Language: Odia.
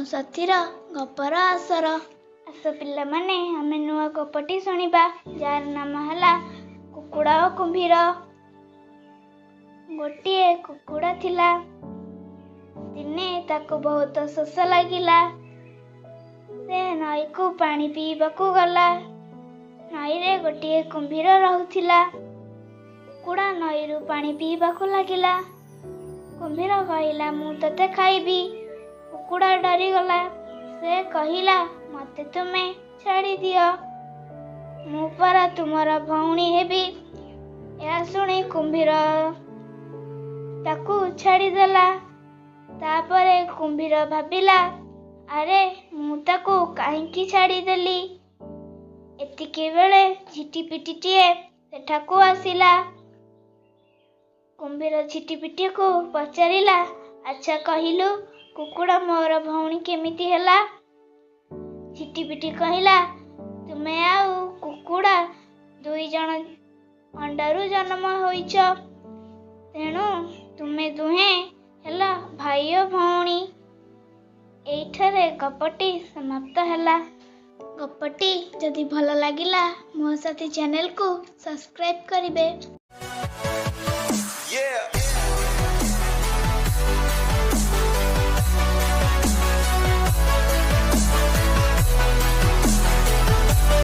ସାଥୀର ଗପର ଆସର। ଆସ ପିଲାମାନେ, ଆମେ ନୂଆ ଗପଟି ଶୁଣିବା, ଯାହାର ନାମ ହେଲା କୁକୁଡ଼ା ଓ କୁମ୍ଭୀର। ଗୋଟିଏ କୁକୁଡ଼ା ଥିଲା। ଦିନେ ତାକୁ ବହୁତ ଶୋଷ ଲାଗିଲା। ସେ ନଈକୁ ପାଣି ପିଇବାକୁ ଗଲା। ନଈରେ ଗୋଟିଏ କୁମ୍ଭୀର ରହୁଥିଲା। କୁକୁଡ଼ା ନଈରୁ ପାଣି ପିଇବାକୁ ଲାଗିଲା। କୁମ୍ଭୀର କହିଲା, ମୁଁ ତତେ ଖାଇବି। କୁକୁଡ଼ା ଡରିଗଲା। ସେ କହିଲା, ମୋତେ ତୁମେ ଛାଡ଼ିଦିଅ, ମୁଁ ପରା ତୁମର ଭଉଣୀ ହେବି। ଏହା ଶୁଣି କୁମ୍ଭୀର ତାକୁ ଛାଡ଼ିଦେଲା। ତାପରେ କୁମ୍ଭୀର ଭାବିଲା, ଆରେ ମୁଁ ତାକୁ କାହିଁକି ଛାଡ଼ିଦେଲି। ଏତିକି ବେଳେ ଝିଟିପିଟିଟିଏ ସେଠାକୁ ଆସିଲା। କୁମ୍ଭୀର ଝିଟିପିଟିକୁ ପଚାରିଲା, ଆଚ୍ଛା କହିଲୁ, କୁକୁଡ଼ା ମୋର ଭଉଣୀ କେମିତି ହେଲା? ଝିଟିପିଟି କହିଲା, ତୁମେ ଆଉ କୁକୁଡ଼ା ଦୁଇଜଣ ଅଣ୍ଡାରୁ ଜନ୍ମ ହୋଇଛ, ତେଣୁ ତୁମେ ଦୁହେଁ ହେଲ ଭାଇ ଓ ଭଉଣୀ। ଏଇଠାରେ ଗପଟି ସମାପ୍ତ ହେଲା। ଗପଟି ଯଦି ଭଲ ଲାଗିଲା ମୋ ସାଥୀ ଚ୍ୟାନେଲକୁ ସବସ୍କ୍ରାଇବ୍ କରିବେ।